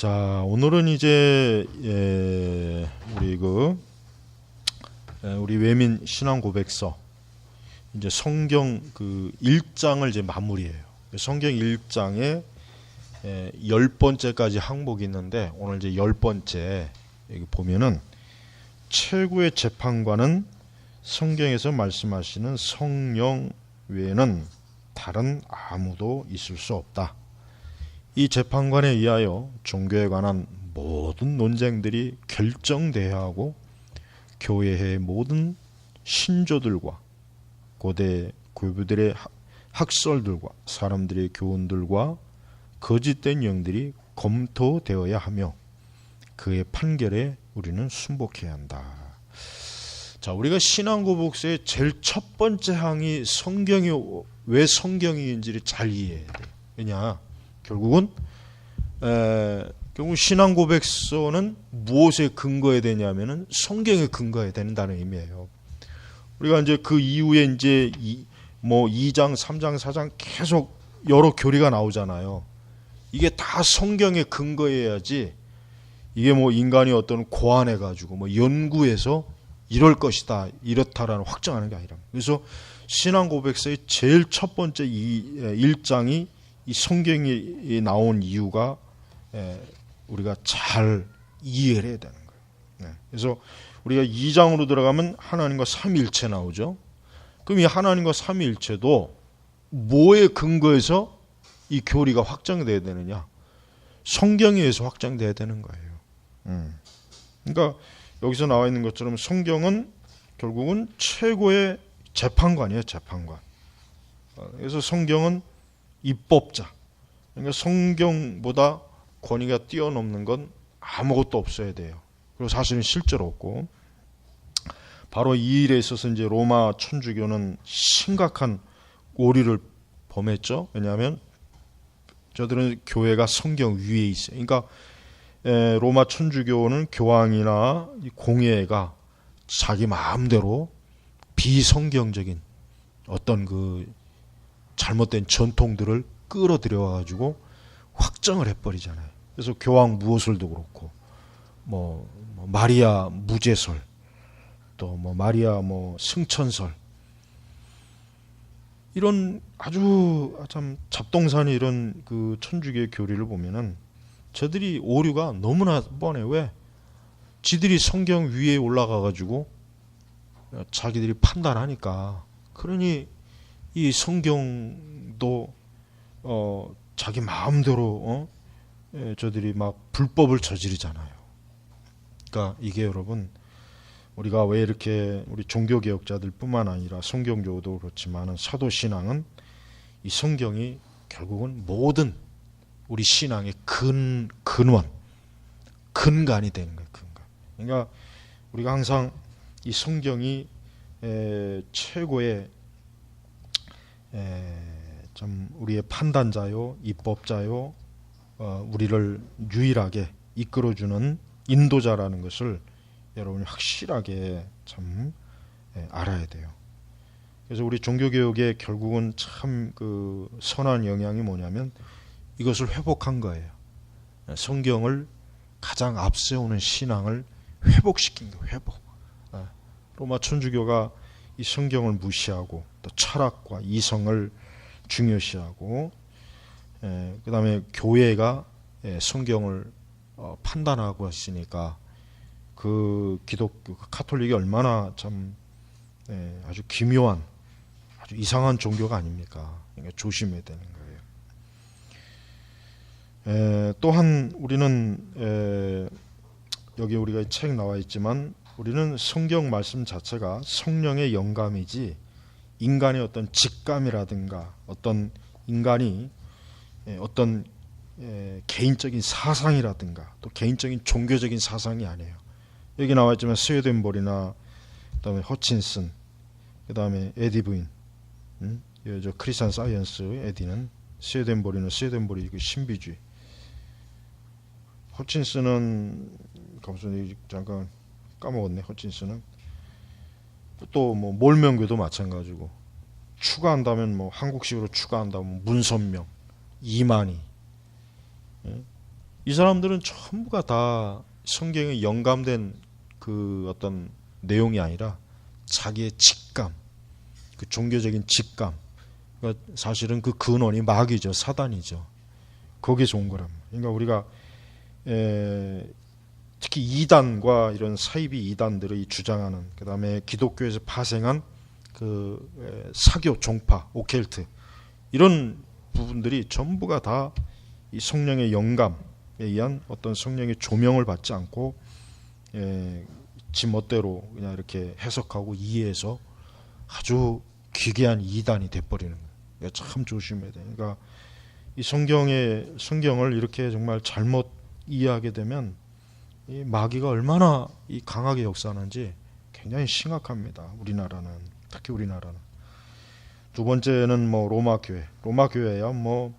자, 오늘은 이제 우리 외민 신앙 고백서 이제 성경 그 1장을 이제 마무리해요. 성경 1장에 10번째까지 항목이 있는데 오늘 이제 10번째 여기 보면은 최고의 재판관은 성경에서 말씀하시는 성령 외에는 다른 아무도 있을 수 없다. 이 재판관에 의하여 종교에 관한 모든 논쟁들이 결정돼야 하고 교회의 모든 신조들과 고대 교부들의 학설들과 사람들의 교훈들과 거짓된 영들이 검토되어야 하며 그의 판결에 우리는 순복해야 한다. 자, 우리가 신앙고백서의 제일 첫 번째 항이 성경이 왜 성경인지를 잘 이해해야 돼요. 왜냐? 결국 신앙고백서는 무엇에 근거해야 되냐면은 성경에 근거해야 된다는 의미예요. 우리가 이제 그 이후에 이제 2장, 3장, 4장 계속 여러 교리가 나오잖아요. 이게 다 성경에 근거해야지 이게 인간이 어떤 고안해가지고 연구해서 이럴 것이다, 이렇다라는 확정하는 게 아니라. 그래서 신앙고백서의 제일 첫 번째 1장이 이 성경이 나온 이유가 우리가 잘 이해를 해야 되는 거예요. 그래서 우리가 2장으로 들어가면 하나님과 삼위일체 나오죠. 그럼 이 하나님과 삼위일체도 뭐에 근거해서 이 교리가 확정돼야 되느냐? 성경에 의해서 확정돼야 되는 거예요. 그러니까 여기서 나와 있는 것처럼 성경은 결국은 최고의 재판관이에요. 재판관. 그래서 성경은 입법자. 그러니까 성경보다 권위가 뛰어넘는 건 아무것도 없어야 돼요. 그리고 사실은 실제로 없고, 바로 이 일에 있어서 이제 로마 천주교는 심각한 오류를 범했죠. 왜냐하면 저들은 교회가 성경 위에 있어요. 그러니까 로마 천주교는 교황이나 공예가 자기 마음대로 비성경적인 어떤 그 잘못된 전통들을 끌어들여가지고 확정을 해버리잖아요. 그래서 교황 무엇을도 그렇고, 마리아 무죄설, 또 마리아 승천설, 이런 아주 참 잡동사니 이런 그 천주교의 교리를 보면은 저들이 오류가 너무나 뻔해. 왜? 지들이 성경 위에 올라가가지고 자기들이 판단하니까. 그러니 이 성경도 자기 마음대로 저들이 막 불법을 저지르잖아요. 그러니까 이게 여러분, 우리가 왜 이렇게 우리 종교개혁자들 뿐만 아니라 성경교도 그렇지만 사도신앙은 이 성경이 결국은 모든 우리 신앙의 근원, 근간이 되는 거예요. 근간. 그러니까 우리가 항상 이 성경이 최고의 좀 우리의 판단자요, 입법자요, 우리를 유일하게 이끌어주는 인도자라는 것을 여러분이 확실하게 참 알아야 돼요. 그래서 우리 종교개혁의 결국은 참 그 선한 영향이 뭐냐면 이것을 회복한 거예요. 성경을 가장 앞세우는 신앙을 회복시킨 거예요. 회복. 로마 천주교가 이 성경을 무시하고 또 철학과 이성을 중요시하고, 그 다음에 교회가 성경을 판단하고 했으니까 그 기독교, 카톨릭이 얼마나 참 아주 기묘한, 아주 이상한 종교가 아닙니까? 그러니까 조심해야 되는 거예요. 또한 우리는 여기 우리가 책 나와 있지만 우리는 성경 말씀 자체가 성령의 영감이지 인간의 어떤 직감이라든가 어떤 인간이 어떤 개인적인 사상이라든가 또 개인적인 종교적인 사상이 아니에요. 여기 나와 있지만 스웨덴볼이나 그다음에 허친슨, 그다음에 에디 부인, 저 크리스천 사이언스 에디는 스웨덴볼이 그 신비주의. 허친슨은 잠깐 까먹었네. 허친슨은 또 몰명교도 마찬가지고, 추가한다면 한국식으로 추가한다면 문선명, 이만희, 이 사람들은 전부가 다 성경에 영감된 그 어떤 내용이 아니라 자기의 직감, 그 종교적인 직감, 그러니까 사실은 그 근원이 마귀죠, 사단이죠. 거기서 온 거랍니다. 그러니까 우리가 특히 이단과 이런 사이비 이단들의 주장하는, 그 다음에 기독교에서 파생한 그 사교, 종파, 오켈트, 이런 부분들이 전부가 다 이 성령의 영감에 의한 어떤 성령의 조명을 받지 않고 지 멋대로 그냥 이렇게 해석하고 이해해서 아주 기괴한 이단이 돼버리는 거예요. 참 조심해야 돼요. 그러니까 이 성경을 이렇게 정말 잘못 이해하게 되면 이 마귀가 얼마나 이 강하게 역사하는지 굉장히 심각합니다. 우리나라는, 특히 우리나라는. 두 번째는 뭐 로마 교회야 뭐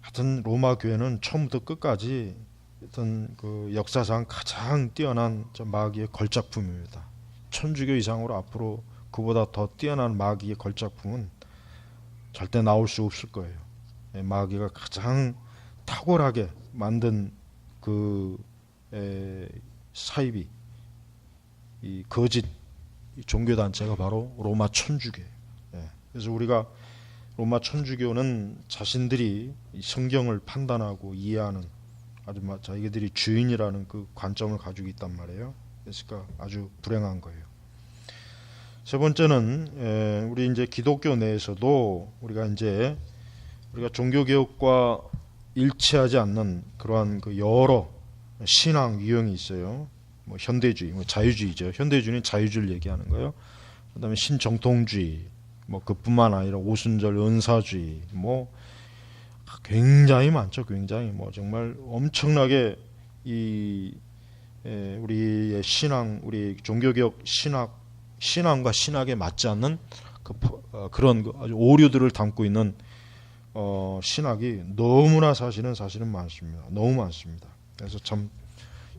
하여튼 로마 교회는 처음부터 끝까지 어떤 그 역사상 가장 뛰어난 마귀의 걸작품입니다. 천주교 이상으로 앞으로 그보다 더 뛰어난 마귀의 걸작품은 절대 나올 수 없을 거예요. 마귀가 가장 탁월하게 만든 그 사이비, 이 거짓 종교 단체가 바로 로마 천주교예요. 그래서 우리가 로마 천주교는 자신들이 성경을 판단하고 이해하는 아주 자기들이 주인이라는 그 관점을 가지고 있단 말이에요. 그러니까 아주 불행한 거예요. 세 번째는 우리 이제 기독교 내에서도 우리가 종교 개혁과 일치하지 않는 그러한 그 여러 신앙 유형이 있어요. 뭐 현대주의, 뭐 자유주의죠. 현대주의는 자유주의를 얘기하는 거예요. 그다음에 신정통주의, 뭐 그뿐만 아니라 오순절 은사주의, 뭐 굉장히 많죠. 굉장히 뭐 정말 엄청나게 우리의 신앙, 우리 종교개혁 신앙과 신학에 맞지 않는 그런 아주 오류들을 담고 있는 신학이 너무나 사실은 많습니다. 너무 많습니다. 그래서 참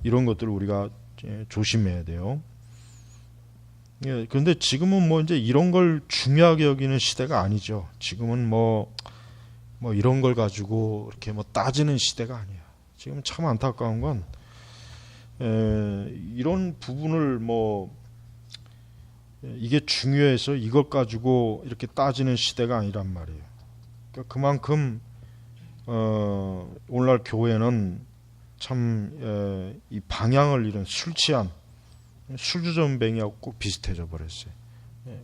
이런 것들을 우리가 조심해야 돼요. 그런데 지금은 뭐 이제 이런 걸 중요하게 여기는 시대가 아니죠. 지금은 뭐 이런 걸 가지고 이렇게 뭐 따지는 시대가 아니야. 지금 참 안타까운 건 이런 부분을 뭐 이게 중요해서 이것 가지고 이렇게 따지는 시대가 아니란 말이에요. 그러니까 그만큼 오늘날 교회는 참 이 방향을 잃은 술 취한 술주전뱅이하고 꼭 비슷해져 버렸어요.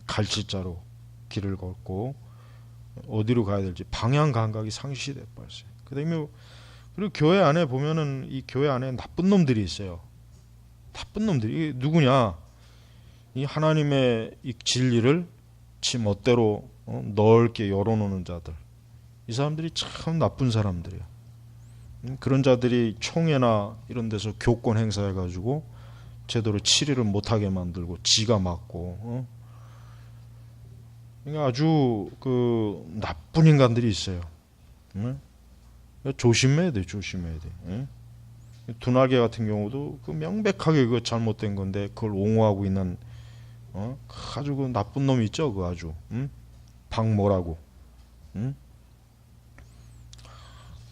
갈치자로 길을 걷고 어디로 가야 될지 방향 감각이 상실돼 버렸어요. 그리고 교회 안에 보면은 이 교회 안에 나쁜 놈들이 있어요. 나쁜 놈들이 이게 누구냐? 이 하나님의 이 진리를 지 멋대로 넓게 열어놓는 자들. 이 사람들이 참 나쁜 사람들이에요. 그런 자들이 총회나 이런 데서 교권 행사해가지고 제대로 치리를 못하게 만들고 지가 맞고, 그러니까 아주 그 나쁜 인간들이 있어요. 조심해야 돼, 조심해야 돼. 두나게 같은 경우도 그 명백하게 그 잘못된 건데 그걸 옹호하고 있는 아주 그 나쁜 놈 있죠, 그 아주 박모라고.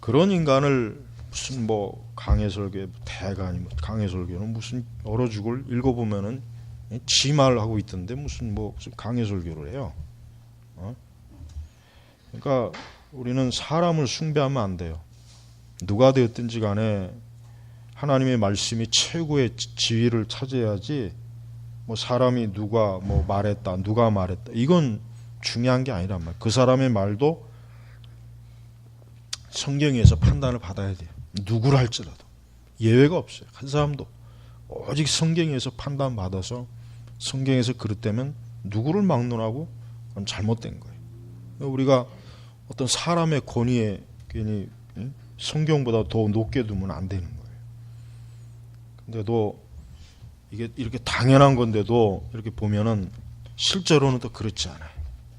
그런 인간을 무슨 뭐 강해설교 대가니 뭐 강해설교는 무슨 얼어 죽을 읽어보면은 지말 하고 있던데 무슨 강해설교를 해요. 그러니까 우리는 사람을 숭배하면 안 돼요. 누가 되었든지 간에 하나님의 말씀이 최고의 지위를 차지해야지. 뭐 사람이 누가 뭐 말했다, 누가 말했다, 이건 중요한 게 아니란 말이에요. 그 사람의 말도 성경에서 판단을 받아야 돼요. 누구를 할지라도 예외가 없어요. 한 사람도 오직 성경에서 판단 받아서 성경에서 그릇되면 누구를 막론하고 그건 잘못된 거예요. 우리가 어떤 사람의 권위에 괜히 성경보다 더 높게 두면 안 되는 거예요. 근데도 이게 이렇게 당연한 건데도 이렇게 보면은 실제로는 또 그렇지 않아요.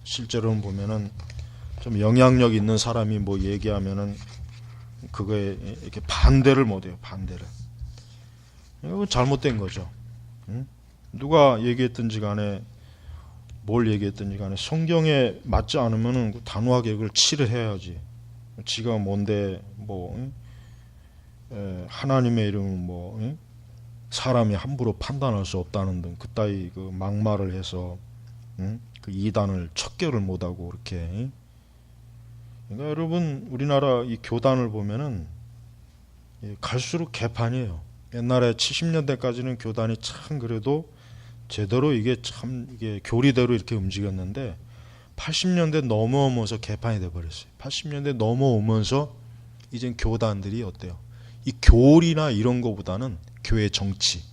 실제로는 보면은 좀 영향력 있는 사람이 뭐 얘기하면은 그거에 이렇게 반대를 못해요. 반대를. 이거 잘못된 거죠. 누가 얘기했든지 간에 뭘 얘기했든지 간에 성경에 맞지 않으면은 단호하게 그걸 치를 해야지. 지가 뭔데 뭐 하나님의 이름은 뭐 사람이 함부로 판단할 수 없다는 등 그따위 그 막말을 해서 그 이단을 척결을 못하고 이렇게. 그러니까 여러분 우리나라 이 교단을 보면은 갈수록 개판이에요. 옛날에 70년대까지는 교단이 참 그래도 제대로 이게 참 이게 교리대로 이렇게 움직였는데 80년대 넘어오면서 개판이 돼 버렸어요. 80년대 넘어오면서 이젠 교단들이 어때요? 이 교리나 이런 거보다는 교회 정치,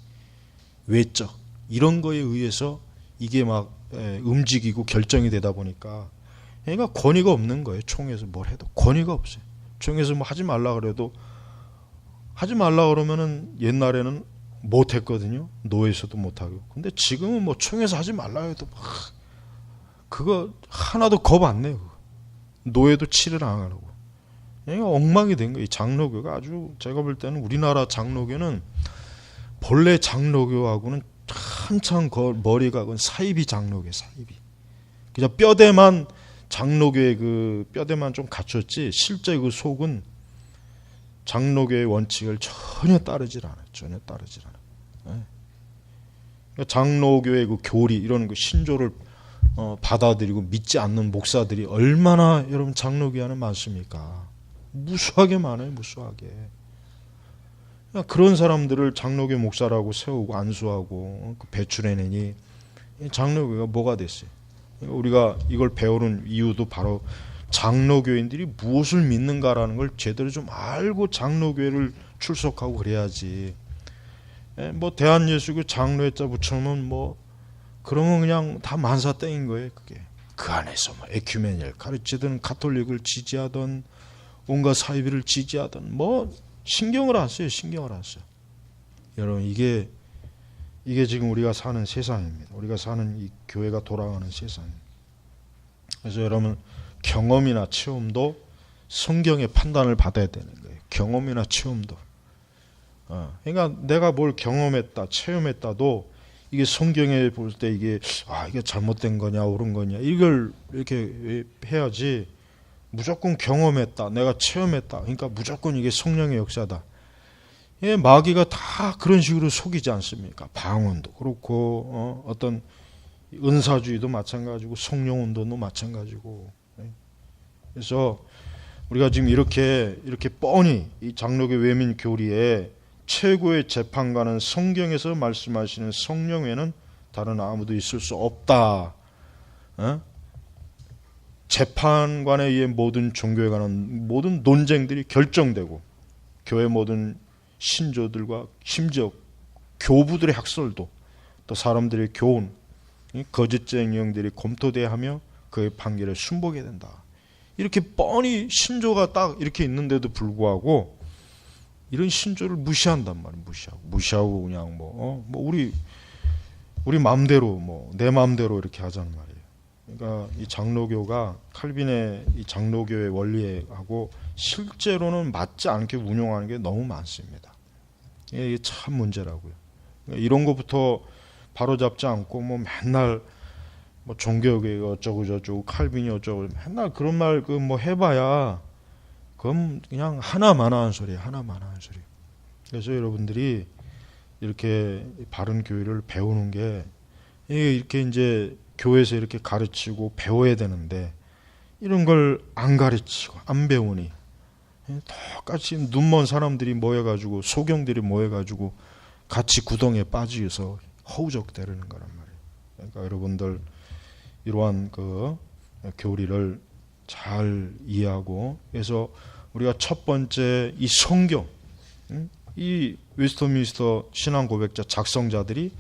외적 이런 거에 의해서 이게 막 움직이고 결정이 되다 보니까 그러니까 권위가 없는 거예요. 총회에서 뭘 해도 권위가 없어요. 총회에서 뭐 하지 말라 그래도 하지 말라 그러면은 옛날에는 못 했거든요. 노예에서도 못 하고. 근데 지금은 뭐 총회에서 하지 말라 해도 막 그거 하나도 겁 안 내요. 노예도 치를 안 하려고. 그러니까 엉망이 된 거예요. 이 장로교가 아주 제가 볼 때는 우리나라 장로교는 본래 장로교하고는 한참 머리가 사이비 장로교 사이비. 그냥 뼈대만 장로교의 그 뼈대만 좀 갖췄지 실제 그 속은 장로교의 원칙을 전혀 따르질 않아요. 전혀 따르질 않아요. 그러니까 장로교의 그 교리 이런 그 신조를 받아들이고 믿지 않는 목사들이 얼마나 여러분 장로교회는 많습니까? 무수하게 많아요. 무수하게. 그런 사람들을 장로교 목사라고 세우고 안수하고 배출해내니 장로교가 뭐가 됐어요? 우리가 이걸 배우는 이유도 바로 장로교인들이 무엇을 믿는가라는 걸 제대로 좀 알고 장로교회를 출석하고 그래야지. 뭐 대한예수교 장로회자 붙여놓으면 뭐 그러면 그냥 다 만사땡인 거예요. 그게 그 안에서 뭐 에큐메니를 가르치든 가톨릭을 지지하든 온갖 사이비를 지지하든 뭐 신경을 안 써요. 신경을 안 써요. 여러분 이게 지금 우리가 사는 세상입니다. 우리가 사는 이 교회가 돌아가는 세상입니다. 그래서 여러분 경험이나 체험도 성경의 판단을 받아야 되는 거예요. 경험이나 체험도. 그러니까 내가 뭘 경험했다, 체험했다도 이게 성경에 볼 때 이게 이게 잘못된 거냐, 옳은 거냐 이걸 이렇게 해야지. 무조건 경험했다, 내가 체험했다. 그러니까 무조건 이게 성령의 역사다. 마귀가 다 그런 식으로 속이지 않습니까? 방언도 그렇고 어떤 은사주의도 마찬가지고 성령운동도 마찬가지고. 그래서 우리가 지금 이렇게 뻔히 이 장로교 외민 교리에 최고의 재판관은 성경에서 말씀하시는 성령 외에는 다른 아무도 있을 수 없다. 재판관에 의해 모든 종교에 관한 모든 논쟁들이 결정되고 교회 모든 신조들과 심지어 교부들의 학설도 또 사람들의 교훈, 거짓된 영들이 검토대하며 그의 판결에 순복해야 된다. 이렇게 뻔히 신조가 딱 이렇게 있는데도 불구하고 이런 신조를 무시한단 말이에요. 무시하고 그냥 뭐 우리 마음대로 내 마음대로 이렇게 하자는 말이에요. 그러니까 이 장로교가 칼빈의 이 장로교의 원리하고 실제로는 맞지 않게 운용하는 게 너무 많습니다. 이게 참 문제라고요. 이런 것부터 바로잡지 않고 맨날 종교계 어쩌고 저쩌고 칼빈이 어쩌고 맨날 그런 말 해봐야 그럼 그냥 하나만한 소리예요. 하나만한 소리. 그래서 여러분들이 이렇게 바른 교회를 배우는 게 이렇게 이제 교회에서 이렇게 가르치고 배워야 되는데 이런 걸 안 가르치고 안 배우니 똑같이 눈먼 사람들이 모여가지고 소경들이 모여가지고 같이 구덩이에 빠지어서 허우적대는 거란 말이에요. 그러니까 여러분들 이러한 그 교리를 잘 이해하고 그래서 우리가 첫 번째 이 성경 이 웨스트민스터 신앙 고백자 작성자들이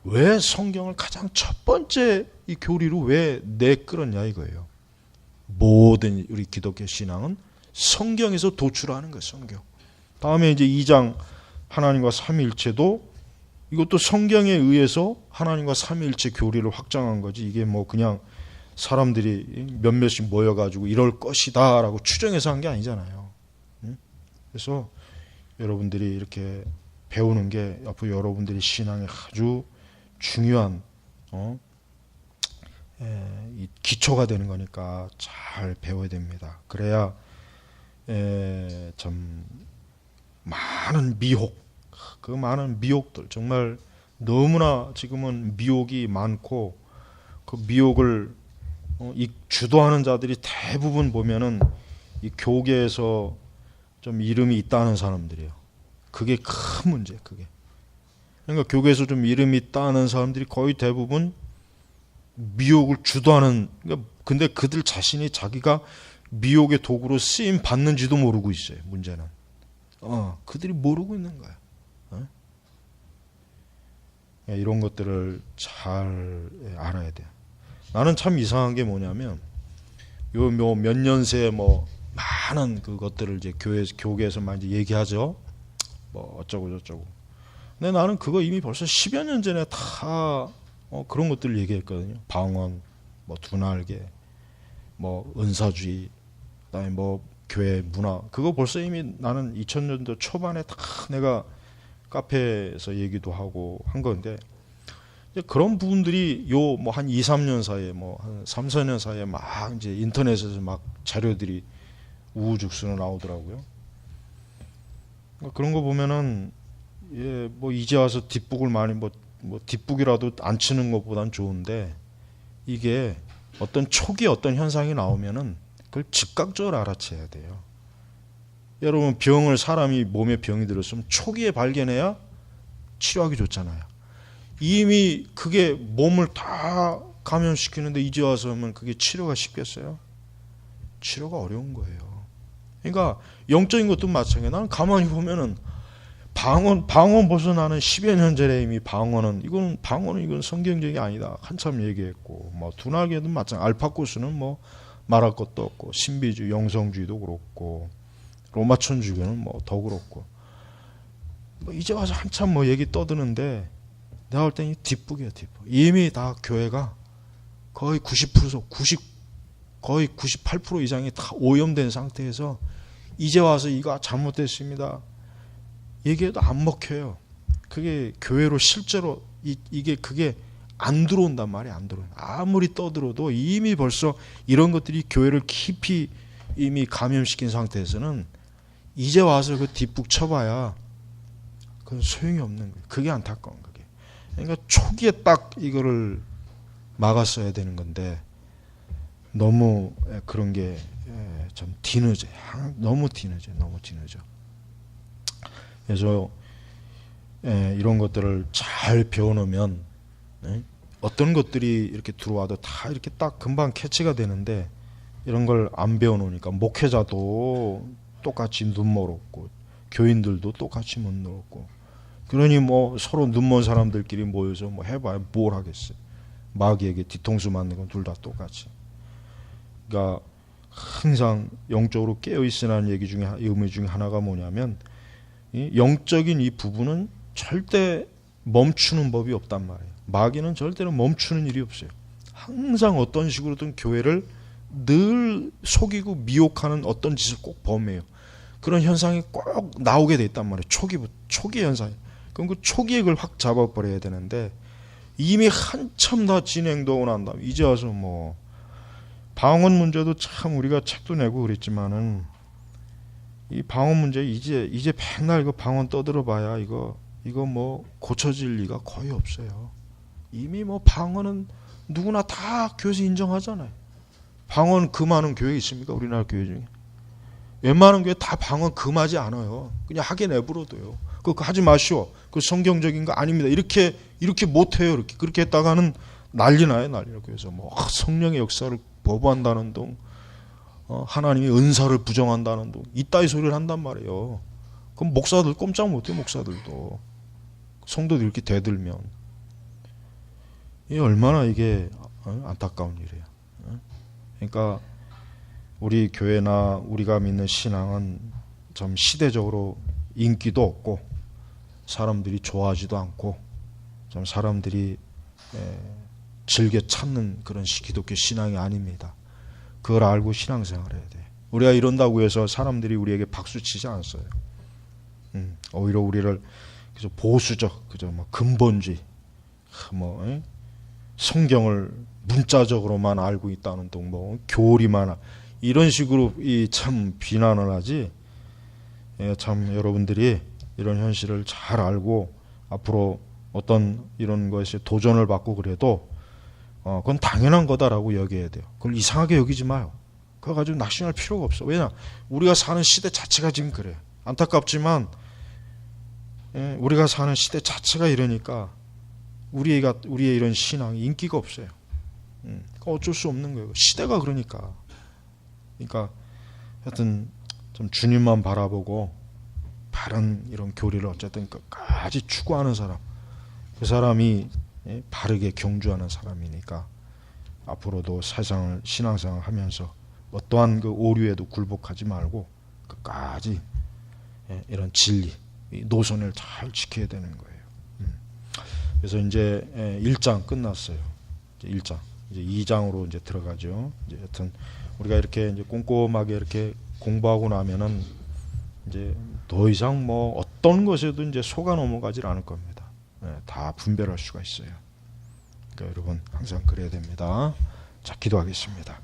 왜 성경을 가장 첫 번째 이 교리로 왜 내끌었냐 이거예요. 모든 우리 기독교 신앙은 성경에서 도출하는 거예요. 성경. 다음에 이제 2장 하나님과 삼위일체도 이것도 성경에 의해서 하나님과 삼위일체 교리를 확장한 거지. 이게 그냥 사람들이 몇몇씩 모여가지고 이럴 것이다 라고 추정해서 한 게 아니잖아요. 그래서 여러분들이 이렇게 배우는 게 앞으로 여러분들이 신앙에 아주 중요한 이 기초가 되는 거니까 잘 배워야 됩니다. 그래야 참 많은 미혹, 그 많은 미혹들, 정말 너무나 지금은 미혹이 많고, 그 미혹을 이 주도하는 자들이 대부분 보면은 이 교계에서 좀 이름이 있다는 사람들이에요. 그게 큰 문제, 그게. 그러니까 교계에서 좀 이름이 있다는 사람들이 거의 대부분 미혹을 주도하는, 그러니까 근데 그들 자신이 자기가 미혹의 도구로 쓰임 받는지도 모르고 있어요. 문제는 그들이 모르고 있는 거야. 이런 것들을 잘 알아야 돼. 나는 참 이상한 게 뭐냐면 요 몇 년 새에 뭐 많은 그것들을 이제 교계에서 많이 얘기하죠. 뭐 어쩌고 저쩌고. 근데 나는 그거 이미 벌써 10여 년 전에 다 그런 것들을 얘기했거든요. 방언, 뭐 두날개, 뭐 은사주의, 그다음에 뭐 교회 문화. 그거 벌써 이미 나는 2000년도 초반에 다 내가 카페에서 얘기도 하고 한 건데, 그런 부분들이 요 뭐 한 2, 3년 사이에 뭐 한 3, 4년 사이에 막 이제 인터넷에서 막 자료들이 우후죽순으로 나오더라고요. 그런 거 보면은 뭐 이제 와서 뒷북을 많이 뭐 뒷북이라도 안 치는 것보단 좋은데, 이게 어떤 초기 어떤 현상이 나오면은 그걸 즉각적으로 알아채야 돼요. 여러분 사람이 몸에 병이 들었으면 초기에 발견해야 치료하기 좋잖아요. 이미 그게 몸을 다 감염시키는데 이제 와서 하면 그게 치료가 쉽겠어요? 치료가 어려운 거예요. 그러니까 영적인 것도 마찬가지예요. 나는 가만히 보면은 방언 벌써 나는 10여 년 전에 이미 방언은 이건 성경적이 아니다. 한참 얘기했고, 뭐 두날개도 마찬가지. 알파고스는 뭐 말할 것도 없고, 신비주의, 영성주의도 그렇고, 로마 천주교는 뭐 더 그렇고, 뭐 이제 와서 한참 뭐 얘기 떠드는데, 내가 볼 때는 뒷북이에요, 뒷북. 이미 다 교회가 거의 98% 이상이 다 오염된 상태에서 이제 와서 이거 잘못됐습니다. 얘기해도 안 먹혀요. 그게 교회로 실제로 그게 안 들어온단 말이에요. 안 들어요. 아무리 떠들어도 이미 벌써 이런 것들이 교회를 깊이 이미 감염시킨 상태에서는 이제 와서 그 뒷북 쳐봐야 그건 소용이 없는 거예요. 그게 안타까운 거예요. 그러니까 초기에 딱 이거를 막았어야 되는 건데 너무 그런 게 좀 뒤늦어요. 너무 뒤늦어. 그래서 이런 것들을 잘 배워놓으면 어떤 것들이 이렇게 들어와도 다 이렇게 딱 금방 캐치가 되는데, 이런 걸 안 배워놓으니까 목회자도 똑같이 눈멀었고 교인들도 똑같이 눈멀었고, 그러니 뭐 서로 눈먼 사람들끼리 모여서 뭐 해봐야 뭘 하겠어요. 마귀에게 뒤통수 맞는 건 둘 다 똑같이. 그러니까 항상 영적으로 깨어있으라는 의미 중에 하나가 뭐냐면, 이 영적인 이 부분은 절대 멈추는 법이 없단 말이에요. 마귀는 절대로 멈추는 일이 없어요. 항상 어떤 식으로든 교회를 늘 속이고 미혹하는 어떤 짓을 꼭 범해요. 그런 현상이 꼭 나오게 돼 있단 말이에요. 초기 현상이. 그럼 그 초기에 그걸 확 잡아버려야 되는데, 이미 한참 다 진행되고 난 다음에 이제 와서 뭐 방언 문제도 참 우리가 책도 내고 그랬지만은, 이 방언 문제 이제 맨날 이거 방언 떠들어봐야 이거 뭐 고쳐질 리가 거의 없어요. 이미 뭐 방언은 누구나 다 교회에서 인정하잖아요. 방언 금하는 교회 있습니까? 우리나라 교회 중에 웬만한 교회 다 방언 금하지 않아요. 그냥 하게 내버려둬요. 그거 하지 마시오. 그 성경적인 거 아닙니다. 이렇게 못해요. 그렇게 했다가는 난리 나요. 그래서 뭐 성령의 역사를 거부한다는 둥, 하나님의 은사를 부정한다는 둥, 이따위 소리를 한단 말이에요. 그럼 목사들 꼼짝 못해요. 목사들도 성도들 이렇게 대들면 이게 얼마나 이게 안타까운 일이에요. 그러니까 우리 교회나 우리가 믿는 신앙은 좀 시대적으로 인기도 없고 사람들이 좋아하지도 않고 좀 사람들이 즐겨 찾는 그런 기독교 신앙이 아닙니다. 그걸 알고 신앙생활을 해야 돼. 우리가 이런다고 해서 사람들이 우리에게 박수 치지 않았어요. 오히려 우리를 그저 보수적, 그저 뭐 근본주의, 뭐 성경을 문자적으로만 알고 있다는 둥, 뭐 교리만 이런 식으로 이 참 비난을 하지. 참 여러분들이 이런 현실을 잘 알고 앞으로 어떤 이런 것에 도전을 받고 그래도 그건 당연한 거다라고 여겨야 돼요. 그걸 이상하게 여기지 마요. 그거 가지고 낙심할 필요가 없어. 왜냐? 우리가 사는 시대 자체가 지금 그래. 안타깝지만 우리가 사는 시대 자체가 이러니까 우리의 이런 신앙이 인기가 없어요. 어쩔 수 없는 거예요. 시대가 그러니까. 그러니까 하여튼 좀 주님만 바라보고 바른 이런 교리를 어쨌든 끝까지 추구하는 사람, 그 사람이 바르게 경주하는 사람이니까 앞으로도 세상을 신앙생활 하면서 어떠한 그 오류에도 굴복하지 말고 끝까지 이런 진리, 노선을 잘 지켜야 되는 거예요. 그래서 이제 1장 끝났어요. 이제 1장. 이제 2장으로 이제 들어가죠. 이제 여튼 우리가 이렇게 이제 꼼꼼하게 이렇게 공부하고 나면은 이제 더 이상 뭐 어떤 것에도 이제 속아 넘어가질 않을 겁니다. 다 분별할 수가 있어요. 그러니까 여러분 항상 그래야 됩니다. 자, 기도하겠습니다.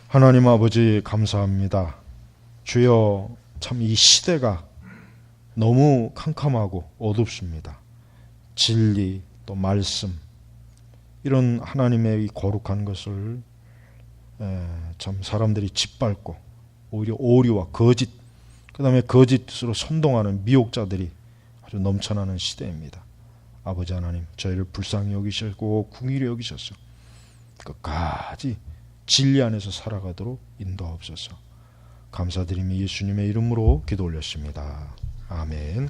하나님 아버지 감사합니다. 주여, 참 이 시대가 너무 캄캄하고 어둡습니다. 진리 또 말씀, 이런 하나님의 이 거룩한 것을 참 사람들이 짓밟고 오히려 오류와 거짓, 그 다음에 거짓으로 선동하는 미혹자들이 아주 넘쳐나는 시대입니다. 아버지 하나님, 저희를 불쌍히 여기시고 긍휼히 여기셔서 끝까지 진리 안에서 살아가도록 인도하옵소서. 감사드리며 예수님의 이름으로 기도 올렸습니다. 아멘.